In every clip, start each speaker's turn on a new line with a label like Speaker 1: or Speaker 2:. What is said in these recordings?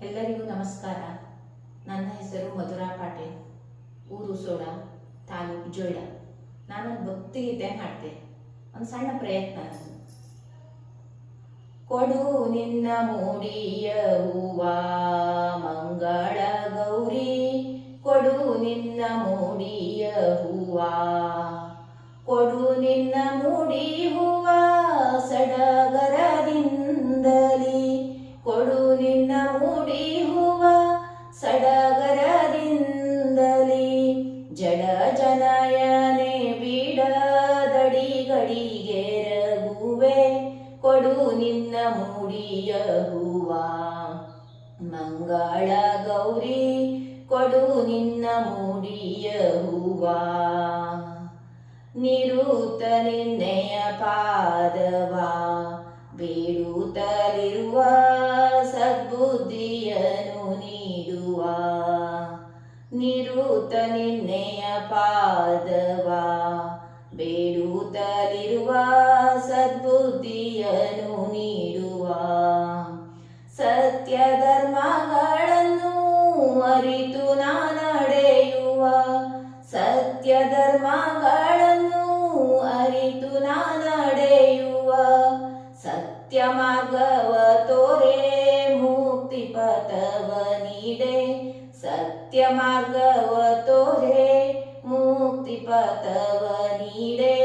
Speaker 1: ಎಲ್ಲರಿಗೂ ನಮಸ್ಕಾರ. ನನ್ನ ಹೆಸರು ಮಧುರಾ ಪಾಟೀಲ್, ಊರು ಸೋಡ, ತಾಲೂಕು ಜೋಳ. ನಾನೊಂದು ಭಕ್ತಿಗೀತೆ ಹಾಡ್ತೆ. ಒಂದು ಸಣ್ಣ ಪ್ರಯತ್ನ. ಕೊಡು ನಿನ್ನ ಮೂಡಿಯ ಹೂವ ಮಂಗಳ ಗೌರಿ, ಕೊಡು ನಿನ್ನ ಮೂಡಿಯ ಹೂವ, ಕೊಡು ನಿನ್ನ ಮೂಡಿ ಹೂವ ಸಡಗರದಿಂದಲಿ, ಕೊಡು ನಿನ್ನ ಮೂಡಿ ಹೂವ ಸಡಗರದಿಂದಲಿ, ಜಡ ಜನಯನೆ ಬಿಡದಡಿ ಗಡಿಗೆ ರಘುವೆ, ಕೊಡು ನಿನ್ನ ಮೂಡಿಯ ಹೂವ ಮಂಗಳ ಗೌರಿ, ಕೊಡು ನಿನ್ನ ಮೂಡಿಯ ಹೂವ. ನಿರುತ ನಿನ್ನೆಯ ಪಾದವ ಬೇಡುತ್ತಲಿರುವ ಸದ್ಬುದ್ಧಿಯನ್ನು ನೀಡುವ, ನಿರುತ ನಿನ್ನೆಯ ಪಾದವ ಬೇಡುತ್ತಲಿರುವ ಸದ್ಬುದ್ಧಿಯನ್ನು ನೀಡುವ, ಸತ್ಯ ಧರ್ಮಗಳನ್ನು ಅರಿತು ನಾ ನಡೆಯುವ, ಸತ್ಯ ಧರ್ಮಗಳನ್ನು ಅರಿತು ನಾ ನಡೆಯುವ, ಸತ್ಯ ಮಾರ್ಗವ ತೋರೆ ಮುಕ್ತಿ ಪಥವ ನೀಡೆ, ಸತ್ಯ ಮಾರ್ಗವ ತೋರೆ ಮುಕ್ತಿ ಪಥವ ನೀಡೆ,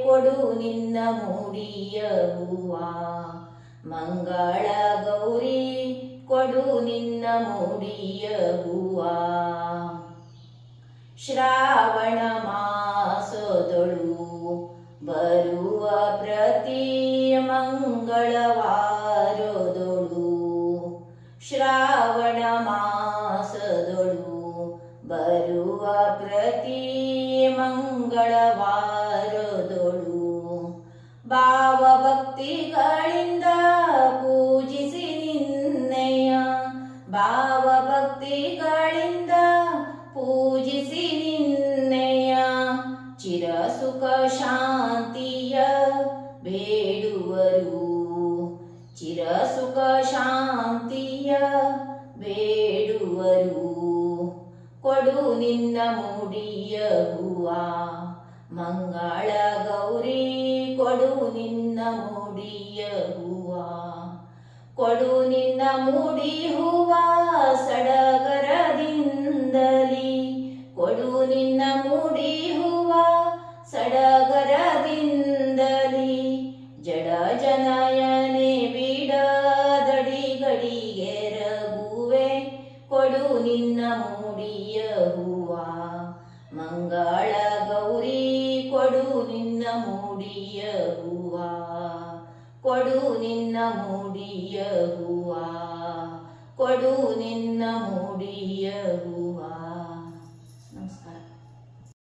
Speaker 1: ಕೊಡು ನಿನ್ನ ಮೂಡಿಯ ಹೂವ ಮಂಗಳ ಗೌರಿ, ಕೊಡು ನಿನ್ನ ಮೂಡಿಯ ಹೂವ. ಶ್ರಾವಣ ಮಾಸದೊಳು ಬರುವ ಪ್ರತಿ ಮಂಗಳವಾರದೊಳು, ಶ್ರಾವಣ ಮಾಸದೊಳು ಬರುವ ಪ್ರತಿ ಮಂಗಳವಾರದೊಳು, ಭಾವಭಕ್ತಿಗಳಿಂದ ಪೂಜಿಸಿ ನಿನ್ನೆಯ, ಭಾವಭಕ್ತಿಗಳಿಂದ ಪೂಜಿಸಿ ನಿನ್ನೆಯ, ಚಿರ ಸುಖ ಶಾಂತಿಯ ಬೇಡುವರು, ಚಿರ ಸುಖ ಶಾಂತಿಯ ಬೇಡುವರು, ಕೊಡು ನಿನ್ನ ಮೂಡಿಯ ಹೂವ ಮಂಗಳ ಗೌರಿ, ಕೊಡು ನಿನ್ನ ಮೂಡಿಯ ಹೂವ, ಕೊಡು ನಿನ್ನ ಮೂಡಿ ಹೂವ ಸಡಗರದಿಂದಲಿ, ಕೊಡು ನಿನ್ನ ಮೂಡಿ ಹೂವ ಸಡಗರದಿಂದಲಿ, ಜಡ ಜನಯನೆ ಬಿಡದಡಿ ಗಡಿಗೆ ರಘುವೆ, ಕೊಡು ನಿನ್ನ ಮೂಡಿಯ ಹೂವ ಮಂಗಳ ಗೌರಿ, ಕೊಡು ನಿನ್ನ ಮೂಡಿಯ ಹೂವ, ಕೊಡು ನಿನ್ನ ಮೂಡಿಯ ಹೂವ, ಕೊಡು ನಿನ್ನ ಮೂಡಿಯ ಹೂವ.